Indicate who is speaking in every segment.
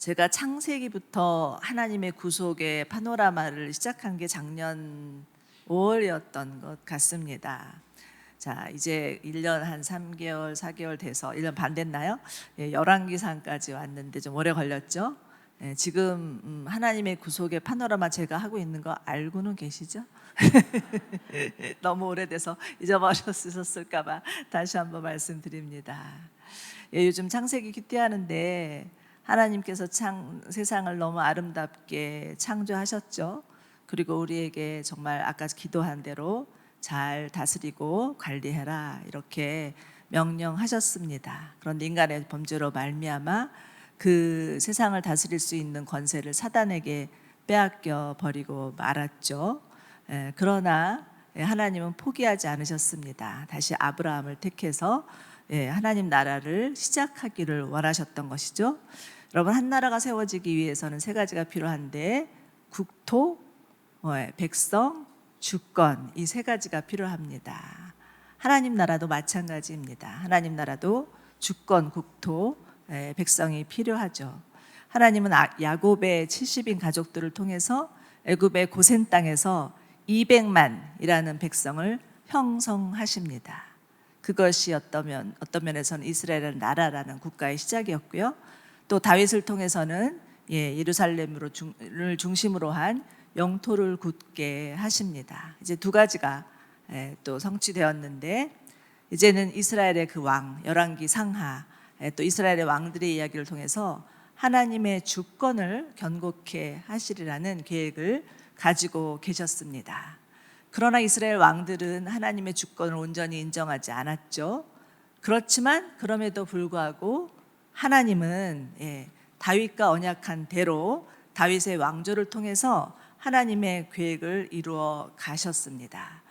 Speaker 1: 제가 창세기부터 하나님의 구속의 파노라마를 시작한 게 작년 5월이었던 것 같습니다. 자, 이제 1년 한 3개월, 4개월 돼서 1년 반 됐나요? 열왕기상까지 왔는데 좀 오래 걸렸죠? 지금 하나님의 구속의 파노라마 제가 하고 있는 거 알고는 계시죠? 너무 오래돼서 잊어버렸을까 봐 다시 한번 말씀드립니다. 요즘 창세기 큐티하는데 하나님께서 세상을 너무 아름답게 창조하셨죠. 그리고 우리에게 정말 아까 기도한 대로 잘 다스리고 관리해라 이렇게 명령하셨습니다. 그런데 인간의 범죄로 말미암아 그 세상을 다스릴 수 있는 권세를 사단에게 빼앗겨 버리고 말았죠. 그러나 하나님은 포기하지 않으셨습니다. 다시 아브라함을 택해서 하나님 나라를 시작하기를 원하셨던 것이죠. 여러분, 한 나라가 세워지기 위해서는 세 가지가 필요한데 국토, 백성, 주권, 이 세 가지가 필요합니다. 하나님 나라도 마찬가지입니다. 하나님 나라도 주권, 국토, 백성이 필요하죠. 하나님은 야곱의 70인 가족들을 통해서 애굽의 고센 땅에서 200만이라는 백성을 형성하십니다. 그것이 어떤 면에서는 이스라엘은 나라라는 국가의 시작이었고요. 또 다윗을 통해서는 예루살렘을 중심으로 한 영토를 굳게 하십니다. 이제 두 가지가 또 성취되었는데 이제는 이스라엘의 그 왕, 열왕기 상하, 또 이스라엘의 왕들의 이야기를 통해서 하나님의 주권을 견고케 하시리라는 계획을 가지고 계셨습니다. 그러나 이스라엘 왕들은 하나님의 주권을 온전히 인정하지 않았죠. 그렇지만 그럼에도 불구하고 하나님은 다윗과 언약한 대로 다윗의 왕조를 통해서 하나님의 계획을 이루어 가셨습니다.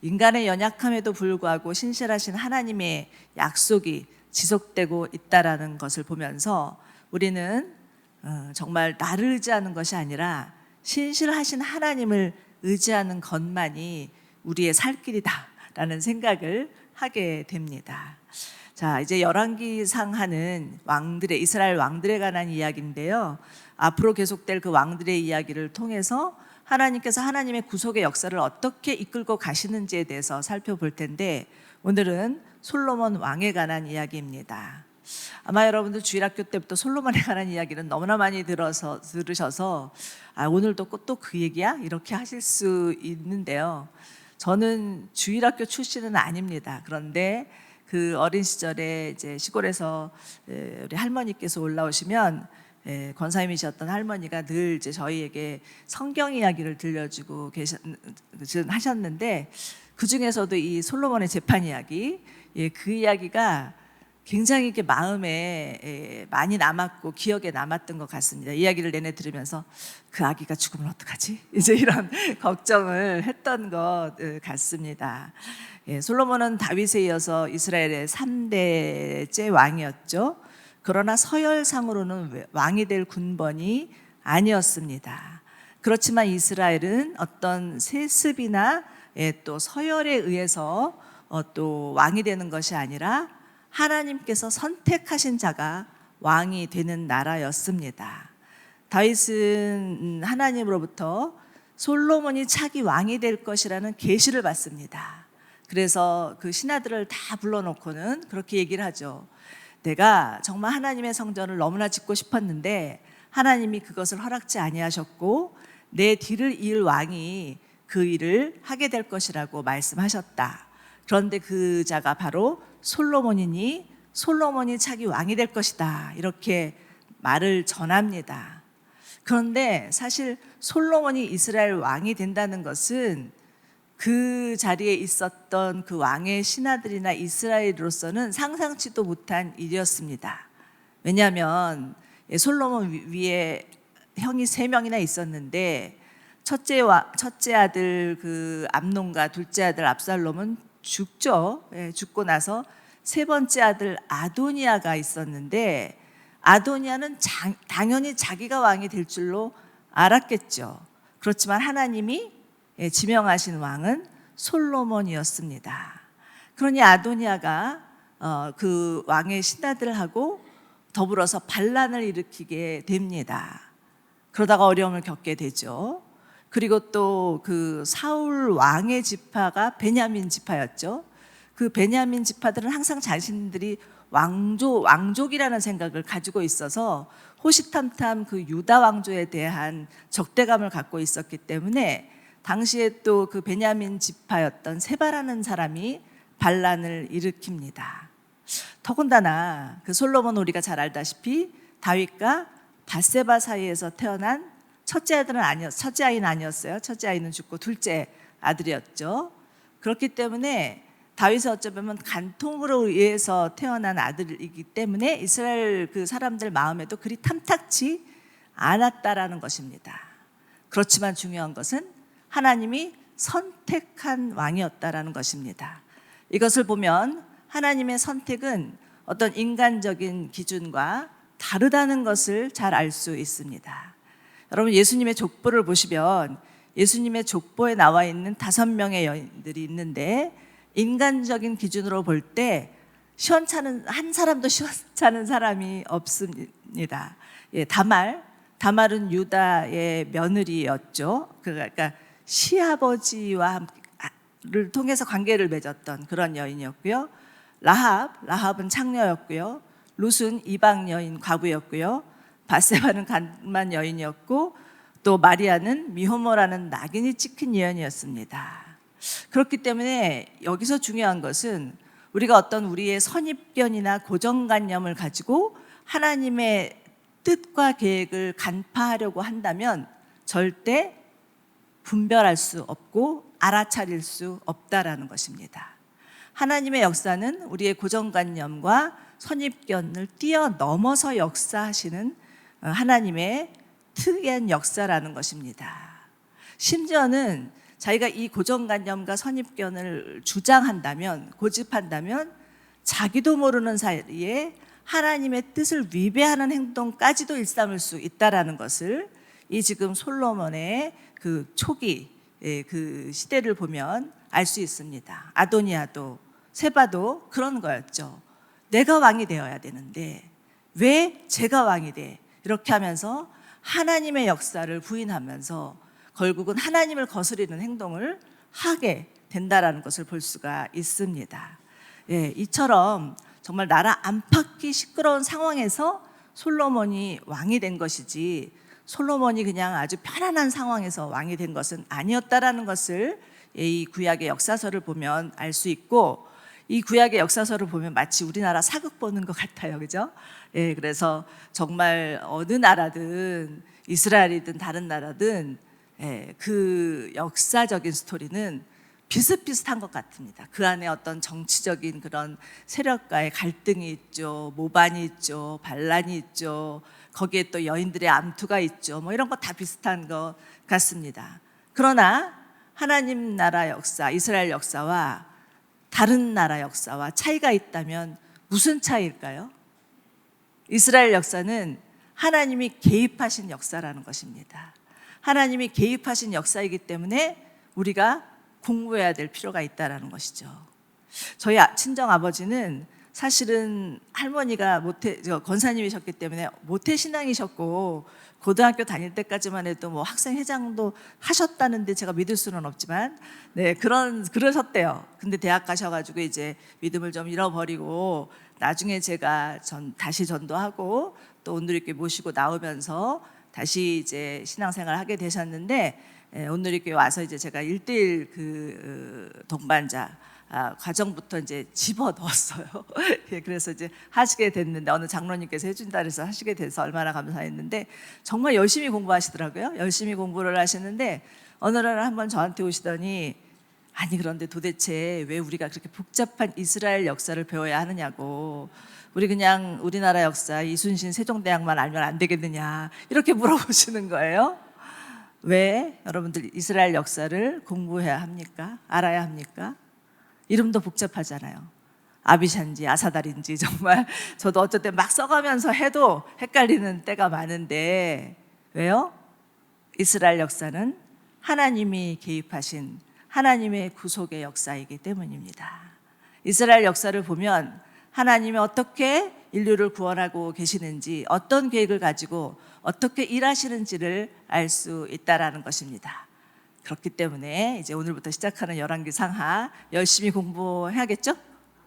Speaker 1: 인간의 연약함에도 불구하고 신실하신 하나님의 약속이 지속되고 있다라는 것을 보면서 우리는 정말 나를 의지하는 것이 아니라 신실하신 하나님을 의지하는 것만이 우리의 살 길이다라는 생각을 하게 됩니다. 자, 이제 열왕기상하는 이스라엘 왕들에 관한 이야기인데요. 앞으로 계속될 그 왕들의 이야기를 통해서 하나님께서 하나님의 구속의 역사를 어떻게 이끌고 가시는지에 대해서 살펴볼 텐데 오늘은 솔로몬 왕에 관한 이야기입니다. 아마 여러분들 주일학교 때부터 솔로몬에 관한 이야기는 너무나 많이 들으셔서 오늘도 또 그 얘기야? 이렇게 하실 수 있는데요. 저는 주일학교 출신은 아닙니다. 그런데 그 어린 시절에 이제 시골에서 우리 할머니께서 올라오시면 권사님이셨던 할머니가 늘 이제 저희에게 성경 이야기를 들려주고 하셨는데 그 중에서도 이 솔로몬의 재판 이야기, 그 이야기가 굉장히 이렇게 마음에 많이 남았고 기억에 남았던 것 같습니다. 이야기를 내내 들으면서 그 아기가 죽으면 어떡하지? 이제 이런 걱정을 했던 것 같습니다. 솔로몬은 다윗에 이어서 이스라엘의 3대째 왕이었죠. 그러나 서열상으로는 왕이 될 군번이 아니었습니다. 그렇지만 이스라엘은 어떤 세습이나 또 서열에 의해서 또 왕이 되는 것이 아니라 하나님께서 선택하신 자가 왕이 되는 나라였습니다. 다윗은 하나님으로부터 솔로몬이 차기 왕이 될 것이라는 계시를 받습니다. 그래서 그 신하들을 다 불러놓고는 그렇게 얘기를 하죠. 내가 정말 하나님의 성전을 너무나 짓고 싶었는데 하나님이 그것을 허락지 아니하셨고 내 뒤를 이을 왕이 그 일을 하게 될 것이라고 말씀하셨다. 그런데 그 자가 바로 솔로몬이니 솔로몬이 차기 왕이 될 것이다. 이렇게 말을 전합니다. 그런데 사실 솔로몬이 이스라엘 왕이 된다는 것은 그 자리에 있었던 그 왕의 신하들이나 이스라엘로서는 상상치도 못한 일이었습니다. 왜냐하면 솔로몬 위에 형이 3명이나 있었는데 첫째 아들 그 암논과 둘째 아들 압살롬은 죽죠. 죽고 나서 세 번째 아들 아도니아가 있었는데 아도니아는 당연히 자기가 왕이 될 줄로 알았겠죠. 그렇지만 하나님이 지명하신 왕은 솔로몬이었습니다. 그러니 아도니아가 그 왕의 신하들하고 더불어서 반란을 일으키게 됩니다. 그러다가 어려움을 겪게 되죠. 그리고 또 그 사울 왕의 지파가 베냐민 지파였죠. 그 베냐민 지파들은 항상 자신들이 왕족이라는 생각을 가지고 있어서 호시탐탐 그 유다 왕조에 대한 적대감을 갖고 있었기 때문에 당시에 또 그 베냐민 지파였던 세바라는 사람이 반란을 일으킵니다. 더군다나 그 솔로몬 우리가 잘 알다시피 다윗과 밧세바 사이에서 태어난 첫째 아이는 아니었어요. 첫째 아이는 죽고 둘째 아들이었죠. 그렇기 때문에 다윗은 어쩌면 간통으로 의해서 태어난 아들이기 때문에 이스라엘 그 사람들 마음에도 그리 탐탁치 않았다라는 것입니다. 그렇지만 중요한 것은 하나님이 선택한 왕이었다라는 것입니다. 이것을 보면 하나님의 선택은 어떤 인간적인 기준과 다르다는 것을 잘 알 수 있습니다. 여러분, 예수님의 족보를 보시면 예수님의 족보에 나와 있는 5명의 여인들이 있는데 인간적인 기준으로 볼 때 시원찮은 한 사람도 시원찮은 사람이 없습니다. 다말은 유다의 며느리였죠. 그러니까 시아버지와를 통해서 관계를 맺었던 그런 여인이었고요. 라합은 창녀였고요. 룻은 이방 여인 과부였고요. 밧세바는 간만 여인이었고 또 마리아는 미호모라는 낙인이 찍힌 여인이었습니다. 그렇기 때문에 여기서 중요한 것은 우리가 어떤 우리의 선입견이나 고정관념을 가지고 하나님의 뜻과 계획을 간파하려고 한다면 절대 분별할 수 없고 알아차릴 수 없다라는 것입니다. 하나님의 역사는 우리의 고정관념과 선입견을 뛰어넘어서 역사하시는 하나님의 특이한 역사라는 것입니다. 심지어는 자기가 이 고정관념과 선입견을 주장한다면, 고집한다면 자기도 모르는 사이에 하나님의 뜻을 위배하는 행동까지도 일삼을 수 있다라는 것을 이 지금 솔로몬의 그 초기 그 시대를 보면 알 수 있습니다. 아도니아도 세바도 그런 거였죠. 내가 왕이 되어야 되는데 왜 제가 왕이 돼? 이렇게 하면서 하나님의 역사를 부인하면서 결국은 하나님을 거스리는 행동을 하게 된다라는 것을 볼 수가 있습니다. 이처럼 정말 나라 안팎이 시끄러운 상황에서 솔로몬이 왕이 된 것이지 솔로몬이 그냥 아주 편안한 상황에서 왕이 된 것은 아니었다라는 것을 이 구약의 역사서를 보면 알 수 있고, 이 구약의 역사서를 보면 마치 우리나라 사극 보는 것 같아요, 그죠? 그래서 정말 어느 나라든 이스라엘이든 다른 나라든 그 역사적인 스토리는 비슷비슷한 것 같습니다. 그 안에 어떤 정치적인 그런 세력과의 갈등이 있죠, 모반이 있죠, 반란이 있죠, 거기에 또 여인들의 암투가 있죠. 뭐 이런 거 다 비슷한 것 같습니다. 그러나 하나님 나라 역사, 이스라엘 역사와 다른 나라 역사와 차이가 있다면 무슨 차이일까요? 이스라엘 역사는 하나님이 개입하신 역사라는 것입니다. 하나님이 개입하신 역사이기 때문에 우리가 공부해야 될 필요가 있다는 것이죠. 저희 친정 아버지는 사실은 할머니가 권사님이셨기 때문에 모태 신앙이셨고 고등학교 다닐 때까지만 해도 뭐 학생회장도 하셨다는데 제가 믿을 수는 없지만 그러셨대요. 근데 대학 가셔가지고 이제 믿음을 좀 잃어버리고 나중에 제가 다시 전도하고 또 온누리교회 모시고 나오면서 다시 이제 신앙생활을 하게 되셨는데 온누리교회 와서 이제 제가 1:1 그 동반자 과정부터 이제 집어 넣었어요. 그래서 이제 하시게 됐는데 어느 장로님께서 해준다 그래서 하시게 돼서 얼마나 감사했는데 정말 열심히 공부하시더라고요. 열심히 공부를 하시는데 어느 날 한번 저한테 오시더니 아니 그런데 도대체 왜 우리가 그렇게 복잡한 이스라엘 역사를 배워야 하느냐고, 우리 그냥 우리나라 역사 이순신 세종대왕만 알면 안 되겠느냐 이렇게 물어보시는 거예요. 왜 여러분들 이스라엘 역사를 공부해야 합니까? 알아야 합니까? 이름도 복잡하잖아요. 아비샨지 아사달인지 정말 저도 어쩔 때 막 써가면서 해도 헷갈리는 때가 많은데 왜요? 이스라엘 역사는 하나님이 개입하신 하나님의 구속의 역사이기 때문입니다. 이스라엘 역사를 보면 하나님이 어떻게 인류를 구원하고 계시는지, 어떤 계획을 가지고 어떻게 일하시는지를 알 수 있다라는 것입니다. 그렇기 때문에 이제 오늘부터 시작하는 열왕기 상하 열심히 공부해야겠죠?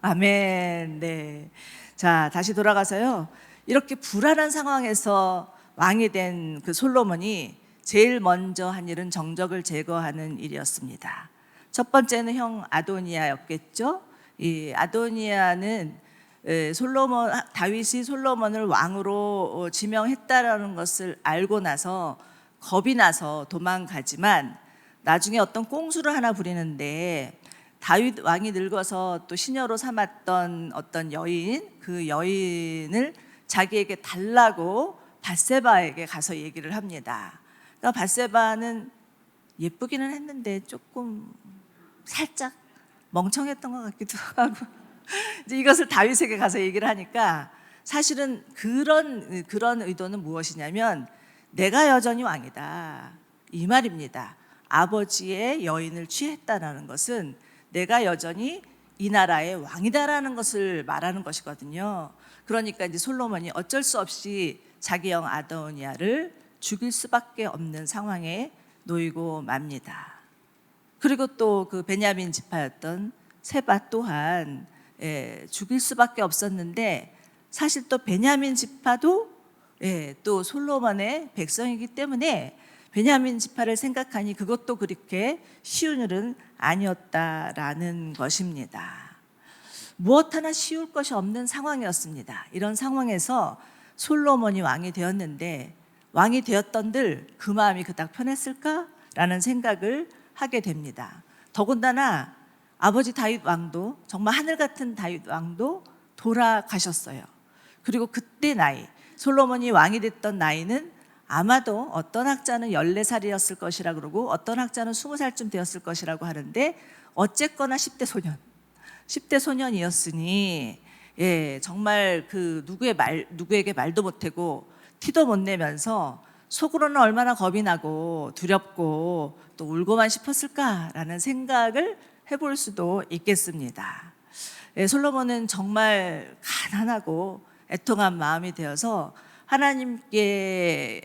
Speaker 1: 아멘. 네. 자, 다시 돌아가서요. 이렇게 불안한 상황에서 왕이 된 그 솔로몬이 제일 먼저 한 일은 정적을 제거하는 일이었습니다. 첫 번째는 형 아도니아였겠죠. 이 아도니아는 다윗이 솔로몬을 왕으로 지명했다라는 것을 알고 나서 겁이 나서 도망가지만 나중에 어떤 꽁수를 하나 부리는데 다윗 왕이 늙어서 또 시녀로 삼았던 어떤 여인, 그 여인을 자기에게 달라고 밧세바에게 가서 얘기를 합니다. 그러니까 밧세바는 예쁘기는 했는데 조금 살짝 멍청했던 것 같기도 하고 이제 이것을 다윗에게 가서 얘기를 하니까 사실은 그런 의도는 무엇이냐면 내가 여전히 왕이다 이 말입니다. 아버지의 여인을 취했다라는 것은 내가 여전히 이 나라의 왕이다라는 것을 말하는 것이거든요. 그러니까 이제 솔로몬이 어쩔 수 없이 자기 형 아도니아를 죽일 수밖에 없는 상황에 놓이고 맙니다. 그리고 또 그 베냐민 지파였던 세바 또한 죽일 수밖에 없었는데 사실 또 베냐민 지파도 또 솔로몬의 백성이기 때문에 베냐민 지파를 생각하니 그것도 그렇게 쉬운 일은 아니었다라는 것입니다. 무엇 하나 쉬울 것이 없는 상황이었습니다. 이런 상황에서 솔로몬이 왕이 되었는데 왕이 되었던들 그 마음이 그닥 편했을까라는 생각을 하게 됩니다. 더군다나 아버지 다윗 왕도 정말 하늘 같은 다윗 왕도 돌아가셨어요. 그리고 그때 나이, 솔로몬이 왕이 됐던 나이는 아마도 어떤 학자는 14살이었을 것이라 그러고 어떤 학자는 20살쯤 되었을 것이라고 하는데 어쨌거나 10대 소년이었으니 정말 그 누구에게 말도 못하고 티도 못 내면서 속으로는 얼마나 겁이 나고 두렵고 또 울고만 싶었을까라는 생각을 해볼 수도 있겠습니다. 솔로몬은 정말 가난하고 애통한 마음이 되어서 하나님께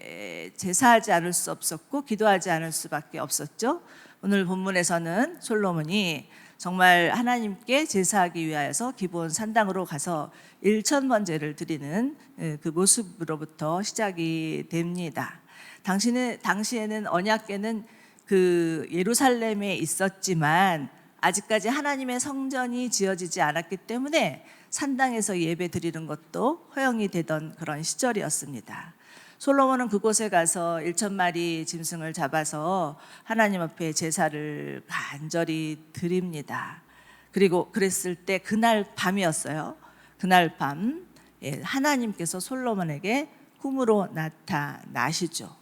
Speaker 1: 제사하지 않을 수 없었고 기도하지 않을 수밖에 없었죠. 오늘 본문에서는 솔로몬이 정말 하나님께 제사하기 위하여서 기브온 산당으로 가서 1,000번제를 드리는 그 모습으로부터 시작이 됩니다. 당시에는 언약궤는 그 예루살렘에 있었지만 아직까지 하나님의 성전이 지어지지 않았기 때문에 산당에서 예배 드리는 것도 허용이 되던 그런 시절이었습니다. 솔로몬은 그곳에 가서 1,000마리 짐승을 잡아서 하나님 앞에 제사를 간절히 드립니다. 그리고 그랬을 때 그날 밤이었어요. 그날 밤 하나님께서 솔로몬에게 꿈으로 나타나시죠.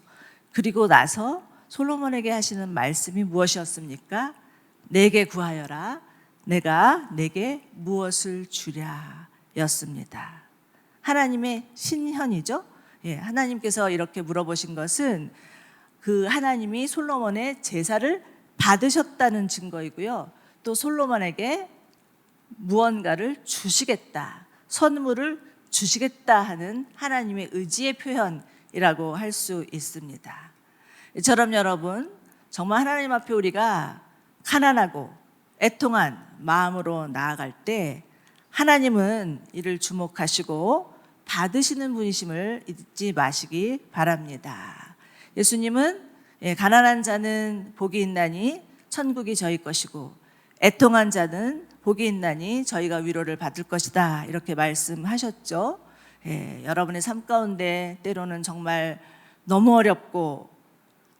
Speaker 1: 그리고 나서 솔로몬에게 하시는 말씀이 무엇이었습니까? 내게 구하여라. 내가 내게 무엇을 주랴 였습니다. 하나님의 신현이죠. 하나님께서 이렇게 물어보신 것은 그 하나님이 솔로몬의 제사를 받으셨다는 증거이고요. 또 솔로몬에게 무언가를 주시겠다, 선물을 주시겠다 하는 하나님의 의지의 표현이라고 할 수 있습니다. 이처럼 여러분, 정말 하나님 앞에 우리가 가난하고 애통한 마음으로 나아갈 때 하나님은 이를 주목하시고 받으시는 분이심을 잊지 마시기 바랍니다. 예수님은 가난한 자는 복이 있나니 천국이 저희 것이고 애통한 자는 복이 있나니 저희가 위로를 받을 것이다 이렇게 말씀하셨죠. 여러분의 삶 가운데 때로는 정말 너무 어렵고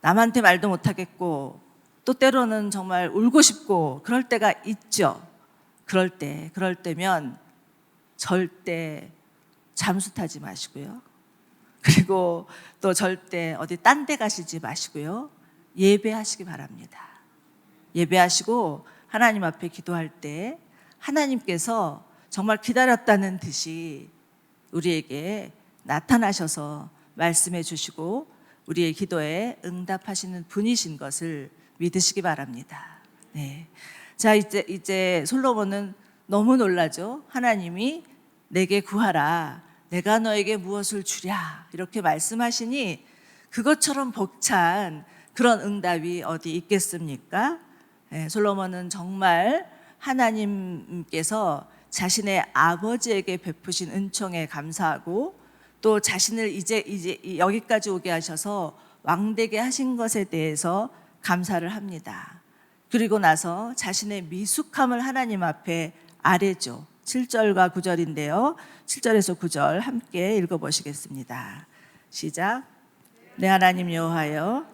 Speaker 1: 남한테 말도 못하겠고 또 때로는 정말 울고 싶고 그럴 때가 있죠. 그럴 때면 절대 잠수 타지 마시고요. 그리고 또 절대 어디 딴 데 가시지 마시고요. 예배하시기 바랍니다. 예배하시고 하나님 앞에 기도할 때 하나님께서 정말 기다렸다는 듯이 우리에게 나타나셔서 말씀해 주시고 우리의 기도에 응답하시는 분이신 것을 믿으시기 바랍니다. 네. 자, 이제 솔로몬은 너무 놀라죠. 하나님이 내게 구하라. 내가 너에게 무엇을 주랴 이렇게 말씀하시니 그것처럼 벅찬 그런 응답이 어디 있겠습니까? 솔로몬은 정말 하나님께서 자신의 아버지에게 베푸신 은총에 감사하고 또 자신을 이제 여기까지 오게 하셔서 왕되게 하신 것에 대해서 감사를 합니다. 그리고 나서 자신의 미숙함을 하나님 앞에 아뢰죠. 7절과 9절인데요. 7절에서 9절 함께 읽어보시겠습니다. 시작. 내 하나님 여호와여,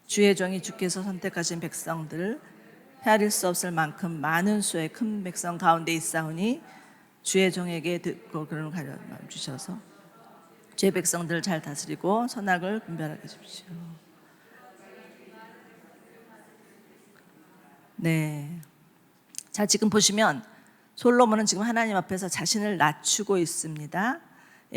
Speaker 1: 주의 종이 주께서 선택하신 백성들 헤아릴 수 없을 만큼 많은 수의 큰 백성 가운데 있사오니 주의 종에게 듣고 그런 가려 주셔서 주의 백성들을 잘 다스리고 선악을 분별하게 해주십시오. 네. 자, 지금 보시면 솔로몬은 지금 하나님 앞에서 자신을 낮추고 있습니다.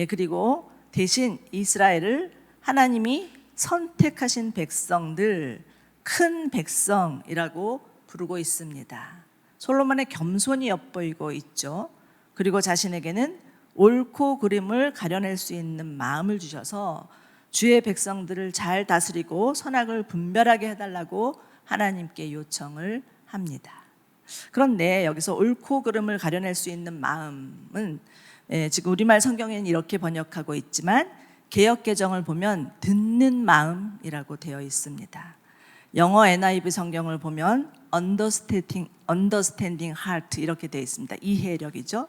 Speaker 1: 그리고 대신 이스라엘을 하나님이 선택하신 백성들, 큰 백성이라고 부르고 있습니다. 솔로몬의 겸손이 엿보이고 있죠. 그리고 자신에게는 옳고 그름을 가려낼 수 있는 마음을 주셔서 주의 백성들을 잘 다스리고 선악을 분별하게 해달라고 하나님께 요청을 합니다. 그런데 여기서 옳고 그름을 가려낼 수 있는 마음은 지금 우리말 성경에는 이렇게 번역하고 있지만 개역개정을 보면 듣는 마음이라고 되어 있습니다. 영어 NIV 성경을 보면 understanding heart 이렇게 되어 있습니다. 이해력이죠.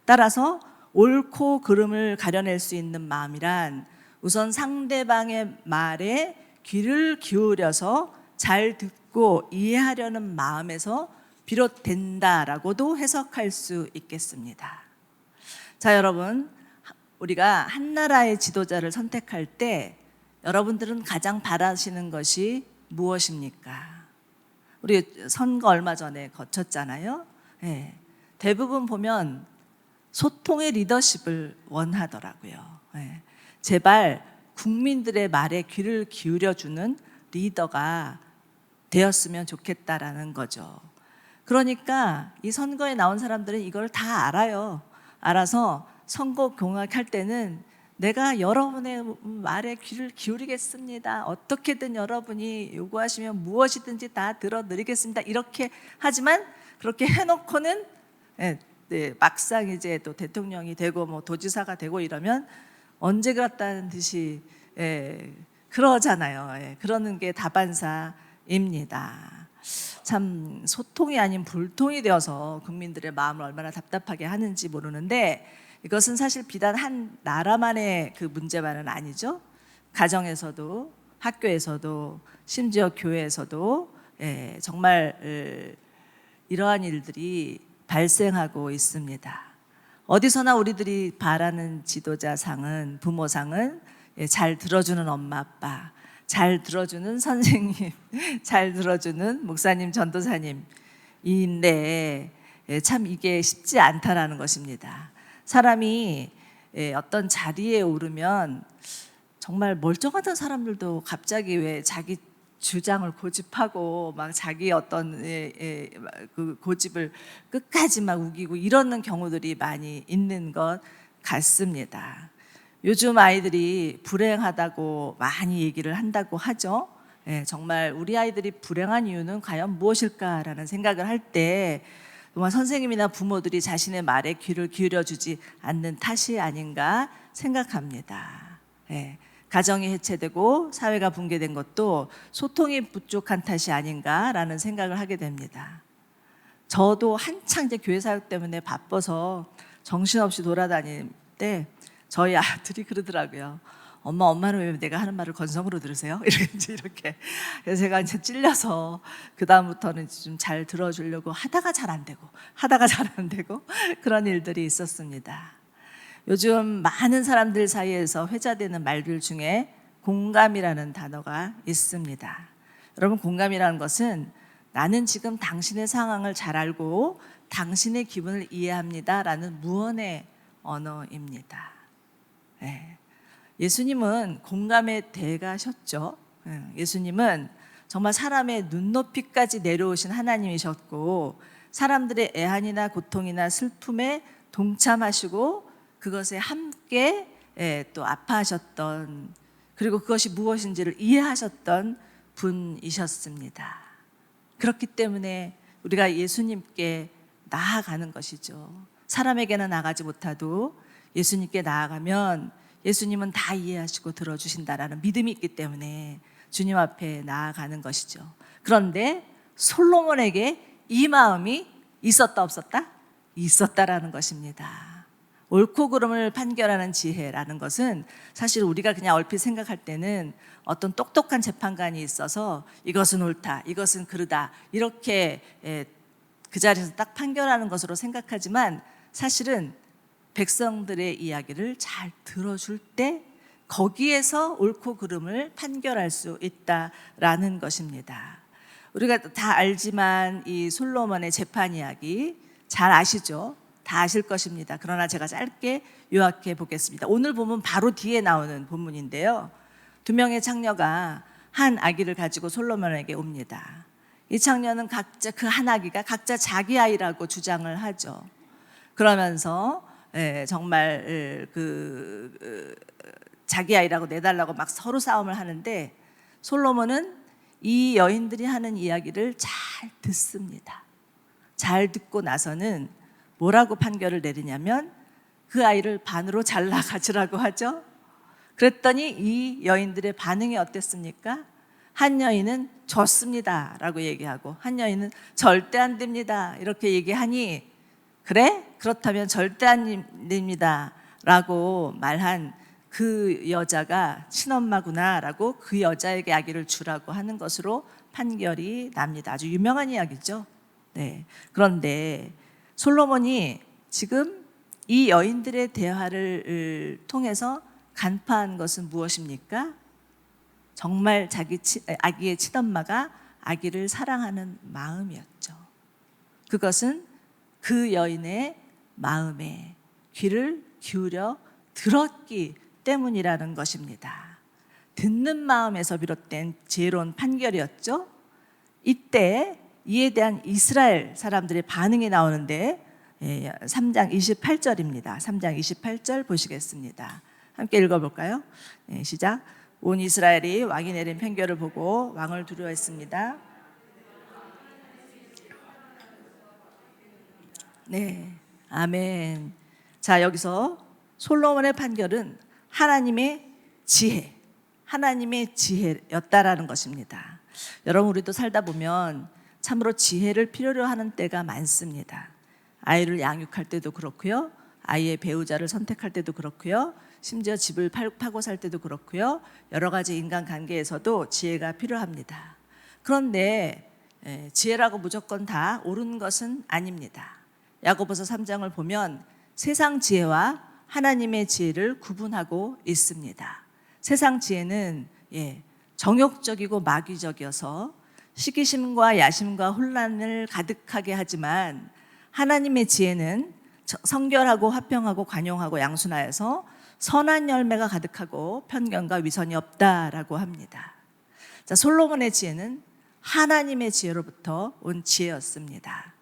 Speaker 1: 따라서 옳고 그름을 가려낼 수 있는 마음이란 우선 상대방의 말에 귀를 기울여서 잘 듣고 이해하려는 마음에서 비롯된다라고도 해석할 수 있겠습니다. 자, 여러분, 우리가 한 나라의 지도자를 선택할 때 여러분들은 가장 바라시는 것이 무엇입니까? 우리 선거 얼마 전에 거쳤잖아요. 대부분 보면 소통의 리더십을 원하더라고요. 제발 국민들의 말에 귀를 기울여주는 리더가 되었으면 좋겠다라는 거죠. 그러니까 이 선거에 나온 사람들은 이걸 다 알아요. 알아서 선거 공약할 때는 내가 여러분의 말에 귀를 기울이겠습니다. 어떻게든 여러분이 요구하시면 무엇이든지 다 들어드리겠습니다. 이렇게 하지만 그렇게 해놓고는 막상 이제 또 대통령이 되고 뭐 도지사가 되고 이러면 언제 그랬다는 듯이 그러잖아요. 그러는 게 다반사입니다. 참 소통이 아닌 불통이 되어서 국민들의 마음을 얼마나 답답하게 하는지 모르는데 이것은 사실 비단 한 나라만의 그 문제만은 아니죠. 가정에서도 학교에서도 심지어 교회에서도 정말 이러한 일들이 발생하고 있습니다. 어디서나 우리들이 바라는 지도자상은 부모상은 잘 들어주는 엄마 아빠, 잘 들어주는 선생님, 잘 들어주는 목사님, 전도사님인데 참 이게 쉽지 않다라는 것입니다. 사람이 어떤 자리에 오르면 정말 멀쩡하던 사람들도 갑자기 왜 자기 주장을 고집하고 막 자기 어떤 그 고집을 끝까지 막 우기고 이러는 경우들이 많이 있는 것 같습니다. 요즘 아이들이 불행하다고 많이 얘기를 한다고 하죠. 정말 우리 아이들이 불행한 이유는 과연 무엇일까라는 생각을 할 때 정말 선생님이나 부모들이 자신의 말에 귀를 기울여주지 않는 탓이 아닌가 생각합니다. 가정이 해체되고 사회가 붕괴된 것도 소통이 부족한 탓이 아닌가라는 생각을 하게 됩니다. 저도 한창 이제 교회 사역 때문에 바빠서 정신없이 돌아다닐 때 저희 아들이 그러더라고요. 엄마는 왜 내가 하는 말을 건성으로 들으세요? 이렇게. 그래서 제가 이제 찔려서 그다음부터는 좀 잘 들어주려고 하다가 잘 안 되고 그런 일들이 있었습니다. 요즘 많은 사람들 사이에서 회자되는 말들 중에 공감이라는 단어가 있습니다. 여러분, 공감이라는 것은 나는 지금 당신의 상황을 잘 알고 당신의 기분을 이해합니다라는 무언의 언어입니다. 예수님은 공감의 대가셨죠. 예수님은 정말 사람의 눈높이까지 내려오신 하나님이셨고 사람들의 애한이나 고통이나 슬픔에 동참하시고 그것에 함께 또 아파하셨던, 그리고 그것이 무엇인지를 이해하셨던 분이셨습니다. 그렇기 때문에 우리가 예수님께 나아가는 것이죠. 사람에게는 나아가지 못하도 예수님께 나아가면 예수님은 다 이해하시고 들어주신다라는 믿음이 있기 때문에 주님 앞에 나아가는 것이죠. 그런데 솔로몬에게 이 마음이 있었다 없었다? 있었다라는 것입니다. 옳고 그름을 판결하는 지혜라는 것은 사실 우리가 그냥 얼핏 생각할 때는 어떤 똑똑한 재판관이 있어서 이것은 옳다, 이것은 그르다 이렇게 그 자리에서 딱 판결하는 것으로 생각하지만 사실은 백성들의 이야기를 잘 들어줄 때 거기에서 옳고 그름을 판결할 수 있다라는 것입니다. 우리가 다 알지만 이 솔로몬의 재판 이야기 잘 아시죠? 다 아실 것입니다. 그러나 제가 짧게 요약해 보겠습니다. 오늘 본문 바로 뒤에 나오는 본문인데요. 두 명의 창녀가 한 아기를 가지고 솔로몬에게 옵니다. 이 창녀는 각자 그 한 아기가 각자 자기 아이라고 주장을 하죠. 그러면서 정말 자기 아이라고 내달라고 막 서로 싸움을 하는데 솔로몬은 이 여인들이 하는 이야기를 잘 듣습니다. 잘 듣고 나서는 뭐라고 판결을 내리냐면 그 아이를 반으로 잘라 가지라고 하죠. 그랬더니 이 여인들의 반응이 어땠습니까? 한 여인은 좋습니다 라고 얘기하고 한 여인은 절대 안 됩니다 이렇게 얘기하니 그래? 그렇다면 절대 안 됩니다 라고 말한 그 여자가 친엄마구나 라고 그 여자에게 아기를 주라고 하는 것으로 판결이 납니다. 아주 유명한 이야기죠. 네. 그런데 솔로몬이 지금 이 여인들의 대화를 통해서 간파한 것은 무엇입니까? 정말 아기의 친엄마가 아기를 사랑하는 마음이었죠. 그것은 그 여인의 마음에 귀를 기울여 들었기 때문이라는 것입니다. 듣는 마음에서 비롯된 지혜로운 판결이었죠. 이때 이에 대한 이스라엘 사람들의 반응이 나오는데 3장 28절입니다. 3장 28절 보시겠습니다. 함께 읽어볼까요? 시작. 온 이스라엘이 왕이 내린 판결을 보고 왕을 두려워했습니다. 네, 아멘. 자, 여기서 솔로몬의 판결은 하나님의 지혜였다라는 것입니다. 여러분, 우리도 살다 보면 참으로 지혜를 필요로 하는 때가 많습니다. 아이를 양육할 때도 그렇고요, 아이의 배우자를 선택할 때도 그렇고요, 심지어 집을 파고 살 때도 그렇고요, 여러 가지 인간관계에서도 지혜가 필요합니다. 그런데 지혜라고 무조건 다 옳은 것은 아닙니다. 야고보서 3장을 보면 세상 지혜와 하나님의 지혜를 구분하고 있습니다. 세상 지혜는 정욕적이고 마귀적이어서 시기심과 야심과 혼란을 가득하게 하지만 하나님의 지혜는 성결하고 화평하고 관용하고 양순하여서 선한 열매가 가득하고 편견과 위선이 없다라고 합니다. 자, 솔로몬의 지혜는 하나님의 지혜로부터 온 지혜였습니다.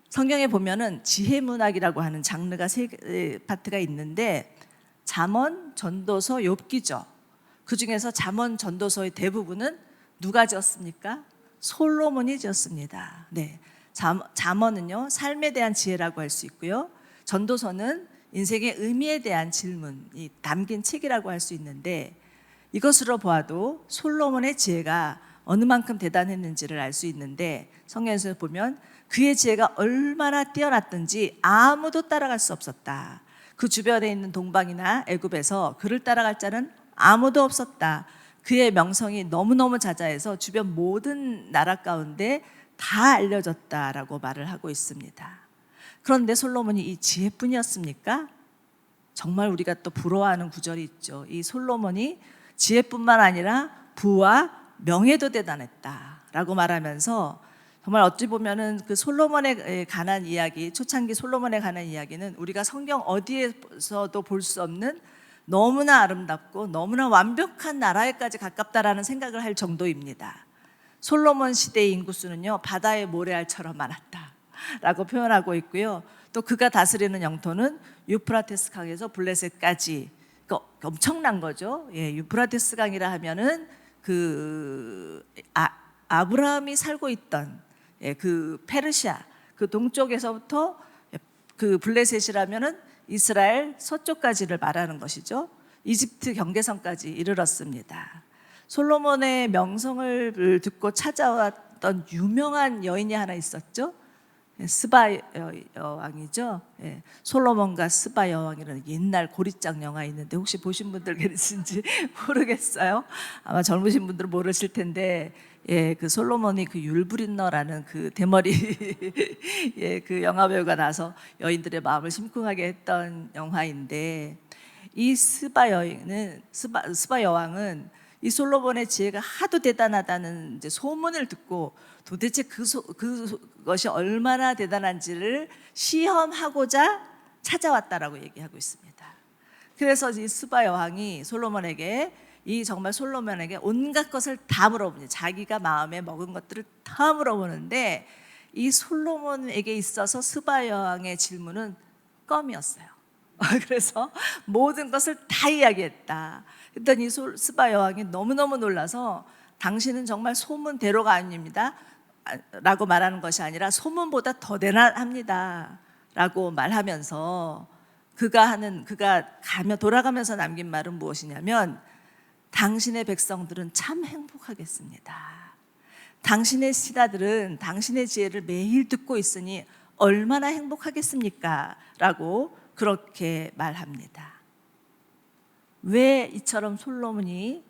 Speaker 1: 성경에 보면은 지혜문학이라고 하는 장르가 세 파트가 있는데 잠언, 전도서, 욥기죠. 그 중에서 잠언, 전도서의 대부분은 누가 지었습니까? 솔로몬이 지었습니다. 네, 잠언은요 삶에 대한 지혜라고 할 수 있고요, 전도서는 인생의 의미에 대한 질문이 담긴 책이라고 할 수 있는데 이것으로 보아도 솔로몬의 지혜가 어느 만큼 대단했는지를 알 수 있는데 성경에서 보면 그의 지혜가 얼마나 뛰어났든지 아무도 따라갈 수 없었다. 그 주변에 있는 동방이나 애굽에서 그를 따라갈 자는 아무도 없었다. 그의 명성이 너무너무 자자해서 주변 모든 나라 가운데 다 알려졌다라고 말을 하고 있습니다. 그런데 솔로몬이 이 지혜뿐이었습니까? 정말 우리가 또 부러워하는 구절이 있죠. 이 솔로몬이 지혜뿐만 아니라 부와 명예도 대단했다라고 말하면서 정말 어찌 보면은 그 솔로몬에 관한 이야기, 초창기 솔로몬에 관한 이야기는 우리가 성경 어디에서도 볼 수 없는 너무나 아름답고 너무나 완벽한 나라에까지 가깝다라는 생각을 할 정도입니다. 솔로몬 시대의 인구수는요, 바다의 모래알처럼 많았다라고 표현하고 있고요. 또 그가 다스리는 영토는 유프라테스 강에서 블레셋까지, 그러니까 엄청난 거죠. 예, 유프라테스 강이라 하면은 아브라함이 살고 있던, 예, 그 페르시아 그 동쪽에서부터 그 블레셋이라면은 이스라엘 서쪽까지를 말하는 것이죠. 이집트 경계선까지 이르렀습니다. 솔로몬의 명성을 듣고 찾아왔던 유명한 여인이 하나 있었죠. 스바 여왕이죠. 예, 솔로몬과 스바 여왕이라는 옛날 고리짝 영화 있는데 혹시 보신 분들 계신지 모르겠어요. 아마 젊으신 분들은 모르실 텐데, 예, 그 솔로몬이 그 율브린너라는 그 대머리 예, 그 영화 배우가 나서 여인들의 마음을 심쿵하게 했던 영화인데, 이 스바 여왕은 이 솔로몬의 지혜가 하도 대단하다는 이제 소문을 듣고 도대체 그것이 얼마나 대단한지를 시험하고자 찾아왔다라고 얘기하고 있습니다. 그래서 이 스바 여왕이 정말 솔로몬에게 온갖 것을 다 물어봅니다. 자기가 마음에 먹은 것들을 다 물어보는데, 이 솔로몬에게 있어서 스바 여왕의 질문은 껌이었어요. 그래서 모든 것을 다 이야기했다. 그랬더니 스바 여왕이 너무너무 놀라서, 당신은 정말 소문대로가 아닙니다 라고 말하는 것이 아니라 소문보다 더 대단합니다 라고 말하면서, 그가 돌아가면서 남긴 말은 무엇이냐면, 당신의 백성들은 참 행복하겠습니다. 당신의 신하들은 당신의 지혜를 매일 듣고 있으니 얼마나 행복하겠습니까? 라고 그렇게 말합니다. 왜 이처럼 솔로몬이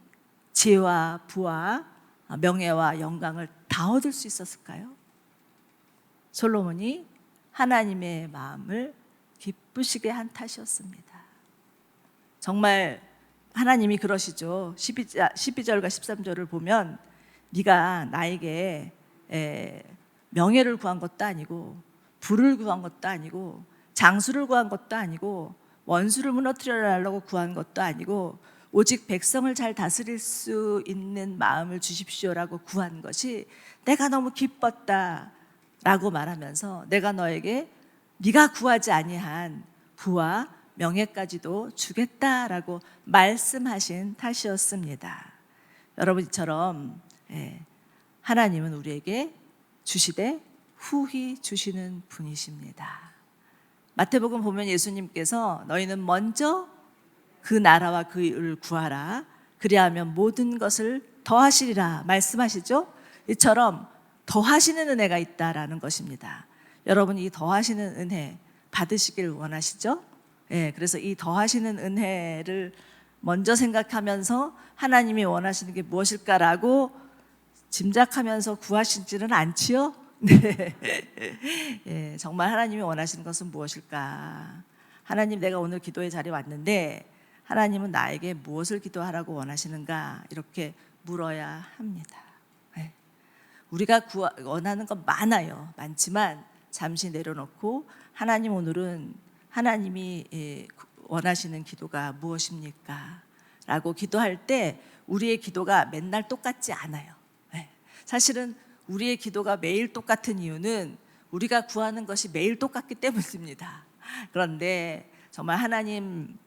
Speaker 1: 지혜와 부와 명예와 영광을 다 얻을 수 있었을까요? 솔로몬이 하나님의 마음을 기쁘시게 한 탓이었습니다. 정말 하나님이 그러시죠. 12절과 13절을 보면, 네가 나에게 명예를 구한 것도 아니고 부를 구한 것도 아니고 장수를 구한 것도 아니고 원수를 무너뜨려 달라고 구한 것도 아니고 오직 백성을 잘 다스릴 수 있는 마음을 주십시오라고 구한 것이 내가 너무 기뻤다라고 말하면서, 내가 너에게 네가 구하지 아니한 부와 명예까지도 주겠다라고 말씀하신 탓이었습니다. 여러분처럼 하나님은 우리에게 주시되 후히 주시는 분이십니다. 마태복음 보면 예수님께서 너희는 먼저 그 나라와 그 의를 구하라, 그리하면 모든 것을 더하시리라 말씀하시죠. 이처럼 더하시는 은혜가 있다라는 것입니다. 여러분, 이 더하시는 은혜 받으시길 원하시죠? 예, 그래서 이 더하시는 은혜를 먼저 생각하면서 하나님이 원하시는 게 무엇일까라고 짐작하면서 구하시지는 않지요? 네. 예, 정말 하나님이 원하시는 것은 무엇일까? 하나님, 내가 오늘 기도의 자리에 왔는데 하나님은 나에게 무엇을 기도하라고 원하시는가? 이렇게 물어야 합니다. 예. 우리가 원하는 건 많지만 잠시 내려놓고, 하나님, 오늘은 하나님이 원하시는 기도가 무엇입니까? 라고 기도할 때 우리의 기도가 맨날 똑같지 않아요. 사실은 우리의 기도가 매일 똑같은 이유는 우리가 구하는 것이 매일 똑같기 때문입니다. 그런데 정말 하나님,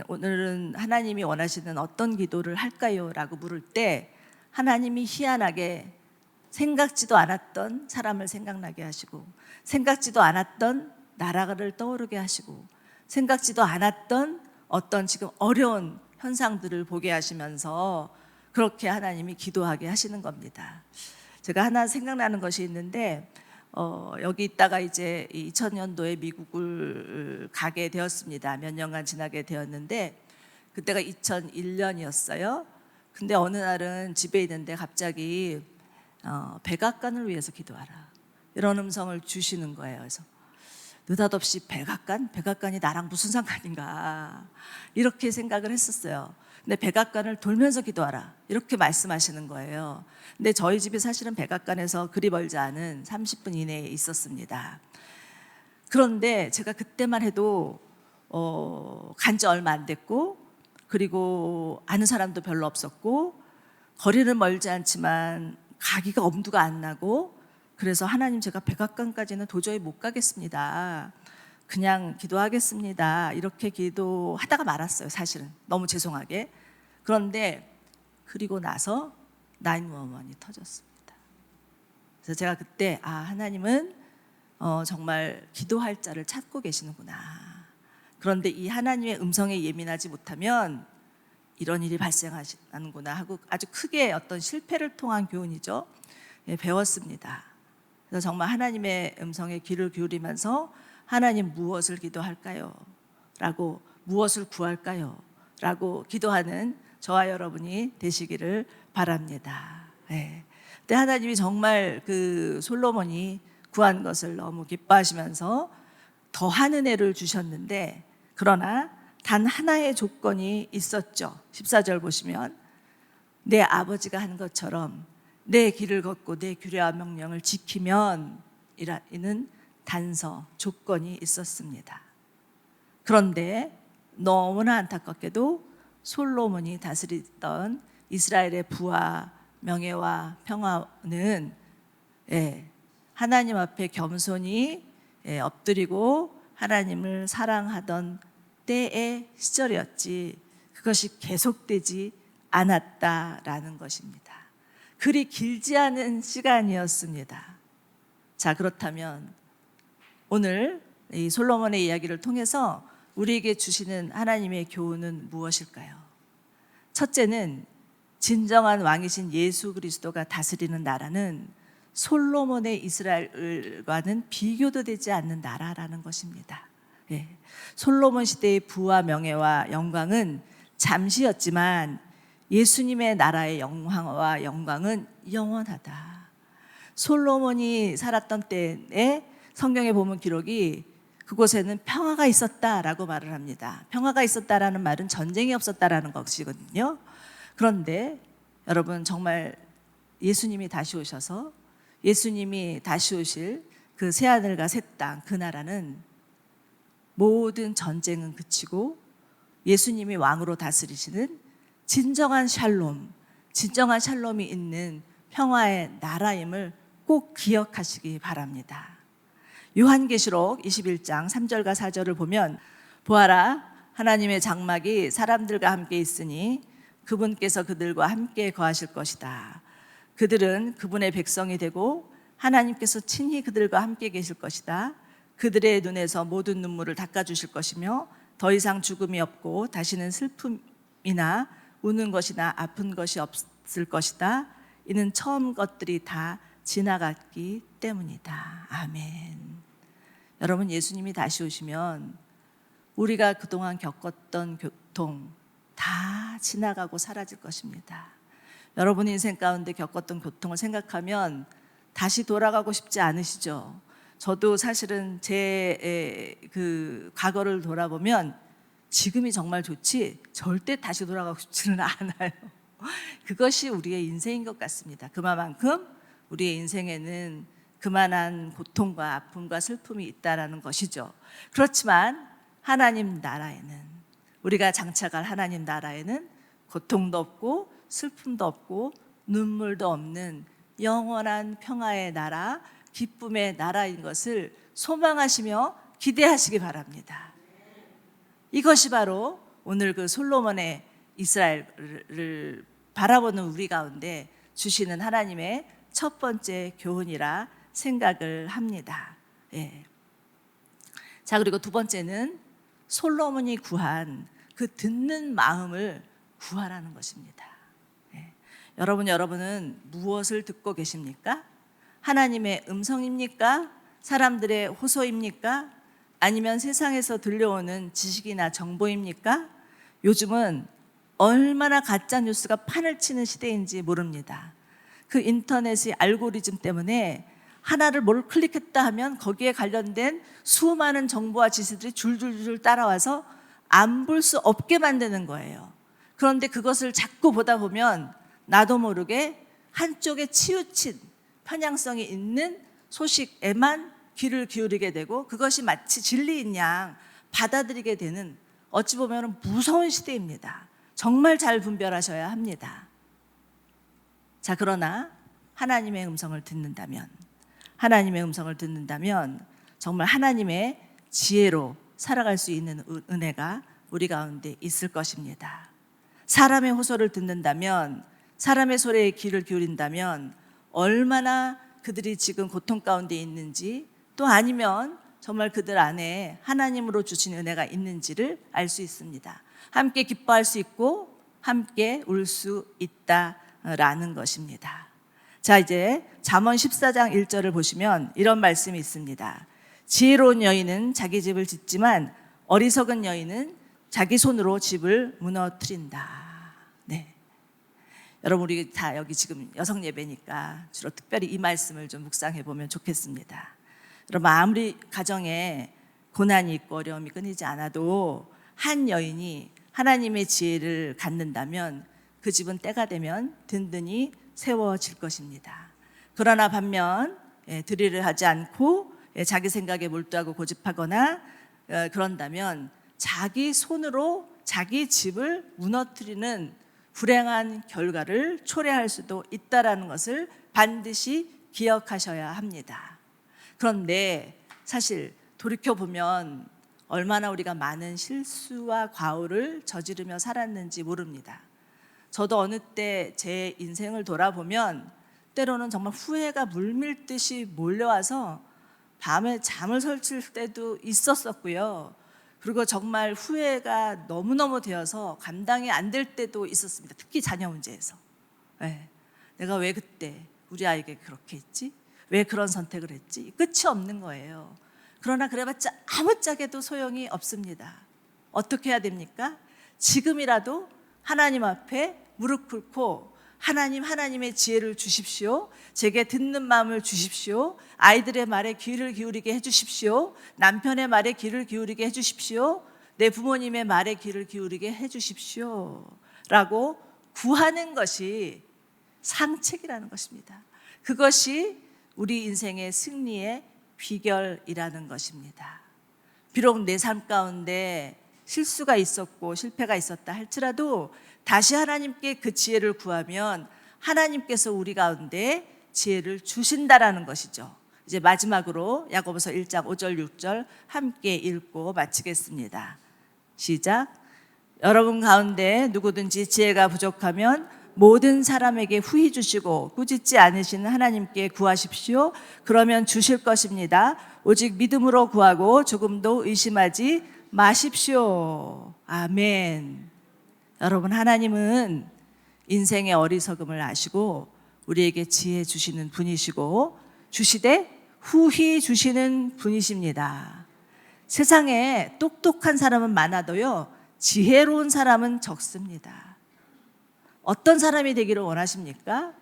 Speaker 1: 오늘은 하나님이 원하시는 어떤 기도를 할까요? 라고 물을 때, 하나님이 희한하게 생각지도 않았던 사람을 생각나게 하시고, 생각지도 않았던 나라를 떠오르게 하시고, 생각지도 않았던 어떤 지금 어려운 현상들을 보게 하시면서 그렇게 하나님이 기도하게 하시는 겁니다. 제가 하나 생각나는 것이 있는데, 여기 있다가 이제 2000년도에 미국을 가게 되었습니다. 몇 년간 지나게 되었는데, 그때가 2001년이었어요. 근데 어느 날은 집에 있는데 갑자기 백악관을 위해서 기도하라, 이런 음성을 주시는 거예요. 그래서 느닷없이 백악관이 나랑 무슨 상관인가, 이렇게 생각을 했었어요. 근데 백악관을 돌면서 기도하라, 이렇게 말씀하시는 거예요. 근데 저희 집이 사실은 백악관에서 그리 멀지 않은 30분 이내에 있었습니다. 그런데 제가 그때만 해도 간지 얼마 안 됐고, 그리고 아는 사람도 별로 없었고 거리는 멀지 않지만 가기가 엄두가 안 나고, 그래서 하나님, 제가 백악관까지는 도저히 못 가겠습니다. 그냥 기도하겠습니다. 이렇게 기도하다가 말았어요. 사실은 너무 죄송하게. 그런데 그리고 나서 911이 터졌습니다. 그래서 제가 그때 하나님은 정말 기도할 자를 찾고 계시는구나. 그런데 이 하나님의 음성에 예민하지 못하면 이런 일이 발생하는구나 하고 아주 크게 어떤 실패를 통한 교훈이죠. 배웠습니다. 그래서 정말 하나님의 음성에 귀를 기울이면서 하나님 무엇을 기도할까요? 라고, 무엇을 구할까요? 라고 기도하는 저와 여러분이 되시기를 바랍니다. 근데 하나님이 정말 그 솔로몬이 구한 것을 너무 기뻐하시면서 더한 은혜를 주셨는데, 그러나 단 하나의 조건이 있었죠. 14절 보시면, 내 아버지가 한 것처럼 내 길을 걷고 내 규례와 명령을 지키면 이는 단서, 조건이 있었습니다. 그런데 너무나 안타깝게도 솔로몬이 다스리던 이스라엘의 부와 명예와 평화는 하나님 앞에 겸손히 엎드리고 하나님을 사랑하던 때의 시절이었지, 그것이 계속되지 않았다라는 것입니다. 그리 길지 않은 시간이었습니다. 자, 그렇다면 오늘 이 솔로몬의 이야기를 통해서 우리에게 주시는 하나님의 교훈은 무엇일까요? 첫째는 진정한 왕이신 예수 그리스도가 다스리는 나라는 솔로몬의 이스라엘과는 비교도 되지 않는 나라라는 것입니다. 솔로몬 시대의 부와 명예와 영광은 잠시였지만 예수님의 나라의 영광과 영광은 영원하다. 솔로몬이 살았던 때에 성경에 보면 기록이 그곳에는 평화가 있었다라고 말을 합니다. 평화가 있었다라는 말은 전쟁이 없었다라는 것이거든요. 그런데 여러분, 정말 예수님이 다시 오셔서 예수님이 다시 오실 그 새하늘과 새 땅, 그 나라는 모든 전쟁은 그치고 예수님이 왕으로 다스리시는 진정한 샬롬, 진정한 샬롬이 있는 평화의 나라임을 꼭 기억하시기 바랍니다. 요한계시록 21장 3절과 4절을 보면, 보아라, 하나님의 장막이 사람들과 함께 있으니 그분께서 그들과 함께 거하실 것이다. 그들은 그분의 백성이 되고 하나님께서 친히 그들과 함께 계실 것이다. 그들의 눈에서 모든 눈물을 닦아주실 것이며 더 이상 죽음이 없고 다시는 슬픔이나 우는 것이나 아픈 것이 없을 것이다. 이는 처음 것들이 다 지나갔기 때문이다. 아멘. 여러분, 예수님이 다시 오시면 우리가 그동안 겪었던 고통 다 지나가고 사라질 것입니다. 여러분 인생 가운데 겪었던 고통을 생각하면 다시 돌아가고 싶지 않으시죠? 저도 사실은 제 그 과거를 돌아보면 지금이 정말 좋지 절대 다시 돌아가고 싶지는 않아요. 그것이 우리의 인생인 것 같습니다. 그만큼 우리의 인생에는 그만한 고통과 아픔과 슬픔이 있다라는 것이죠. 그렇지만 하나님 나라에는, 우리가 장차갈 하나님 나라에는 고통도 없고 슬픔도 없고 눈물도 없는 영원한 평화의 나라, 기쁨의 나라인 것을 소망하시며 기대하시기 바랍니다. 이것이 바로 오늘 그 솔로몬의 이스라엘을 바라보는 우리 가운데 주시는 하나님의 첫 번째 교훈이라 생각을 합니다. 자, 그리고 두 번째는 솔로몬이 구한 그 듣는 마음을 구하라는 것입니다. 여러분은 무엇을 듣고 계십니까? 하나님의 음성입니까? 사람들의 호소입니까? 아니면 세상에서 들려오는 지식이나 정보입니까? 요즘은 얼마나 가짜 뉴스가 판을 치는 시대인지 모릅니다. 그 인터넷의 알고리즘 때문에 하나를 뭘 클릭했다 하면 거기에 관련된 수많은 정보와 지식들이 줄줄줄 따라와서 안 볼 수 없게 만드는 거예요. 그런데 그것을 자꾸 보다 보면 나도 모르게 한쪽에 치우친 편향성이 있는 소식에만 귀를 기울이게 되고 그것이 마치 진리인 양 받아들이게 되는, 어찌 보면 무서운 시대입니다. 정말 잘 분별하셔야 합니다. 자, 그러나 하나님의 음성을 듣는다면 정말 하나님의 지혜로 살아갈 수 있는 은혜가 우리 가운데 있을 것입니다. 사람의 호소를 듣는다면, 사람의 소리에 귀를 기울인다면 얼마나 그들이 지금 고통 가운데 있는지, 또 아니면 정말 그들 안에 하나님으로 주신 은혜가 있는지를 알 수 있습니다. 함께 기뻐할 수 있고 함께 울 수 있다라는 것입니다. 자, 이제 잠언 14장 1절을 보시면 이런 말씀이 있습니다. 지혜로운 여인은 자기 집을 짓지만 어리석은 여인은 자기 손으로 집을 무너뜨린다. 네. 여러분, 우리 다 여기 지금 여성 예배니까 주로 특별히 이 말씀을 좀 묵상해 보면 좋겠습니다. 여러분, 아무리 가정에 고난이 있고 어려움이 끊이지 않아도 한 여인이 하나님의 지혜를 갖는다면 그 집은 때가 되면 든든히 세워질 것입니다. 그러나 반면 들이를 하지 않고 자기 생각에 몰두하고 고집하거나 그런다면 자기 손으로 자기 집을 무너뜨리는 불행한 결과를 초래할 수도 있다는 것을 반드시 기억하셔야 합니다. 그런데 사실 돌이켜보면 얼마나 우리가 많은 실수와 과오를 저지르며 살았는지 모릅니다. 저도 어느 때 제 인생을 돌아보면 때로는 정말 후회가 물밀듯이 몰려와서 밤에 잠을 설칠 때도 있었었고요. 그리고 정말 후회가 너무너무 되어서 감당이 안 될 때도 있었습니다. 특히 자녀 문제에서. 네. 내가 왜 그때 우리 아이에게 그렇게 했지? 왜 그런 선택을 했지? 끝이 없는 거예요. 그러나 그래봤자 아무짝에도 소용이 없습니다. 어떻게 해야 됩니까? 지금이라도 하나님 앞에 무릎 꿇고 하나님의 지혜를 주십시오. 제게 듣는 마음을 주십시오. 아이들의 말에 귀를 기울이게 해주십시오. 남편의 말에 귀를 기울이게 해주십시오. 내 부모님의 말에 귀를 기울이게 해주십시오. 라고 구하는 것이 상책이라는 것입니다. 그것이 우리 인생의 승리의 비결이라는 것입니다. 비록 내 삶 가운데 실수가 있었고 실패가 있었다 할지라도 다시 하나님께 그 지혜를 구하면 하나님께서 우리 가운데 지혜를 주신다라는 것이죠. 이제 마지막으로 야고보서 1장 5절 6절 함께 읽고 마치겠습니다. 시작. 여러분 가운데 누구든지 지혜가 부족하면 모든 사람에게 후히 주시고 꾸짖지 않으시는 하나님께 구하십시오. 그러면 주실 것입니다. 오직 믿음으로 구하고 조금도 의심하지 마십시오. 아멘. 여러분, 하나님은 인생의 어리석음을 아시고 우리에게 지혜 주시는 분이시고 주시되 후히 주시는 분이십니다. 세상에 똑똑한 사람은 많아도요, 지혜로운 사람은 적습니다. 어떤 사람이 되기를 원하십니까?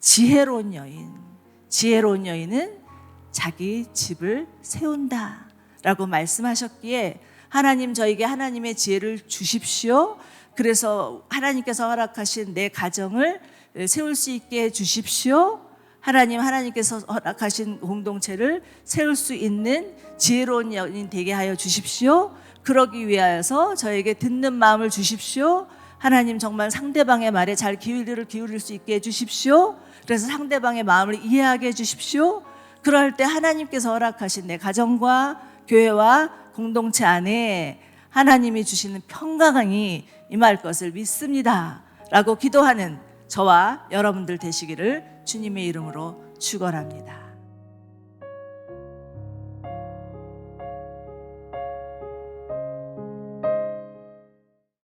Speaker 1: 지혜로운 여인. 지혜로운 여인은 자기 집을 세운다 라고 말씀하셨기에 하나님, 저에게 하나님의 지혜를 주십시오. 그래서 하나님께서 허락하신 내 가정을 세울 수 있게 해주십시오. 하나님께서 허락하신 공동체를 세울 수 있는 지혜로운 여인 되게 하여 주십시오. 그러기 위하여서 저에게 듣는 마음을 주십시오. 하나님, 정말 상대방의 말에 잘 귀를 기울일 수 있게 해주십시오. 그래서 상대방의 마음을 이해하게 해주십시오. 그럴 때 하나님께서 허락하신 내 가정과 교회와 공동체 안에 하나님이 주시는 평강이 임할 것을 믿습니다 라고 기도하는 저와 여러분들 되시기를 주님의 이름으로 축원합니다.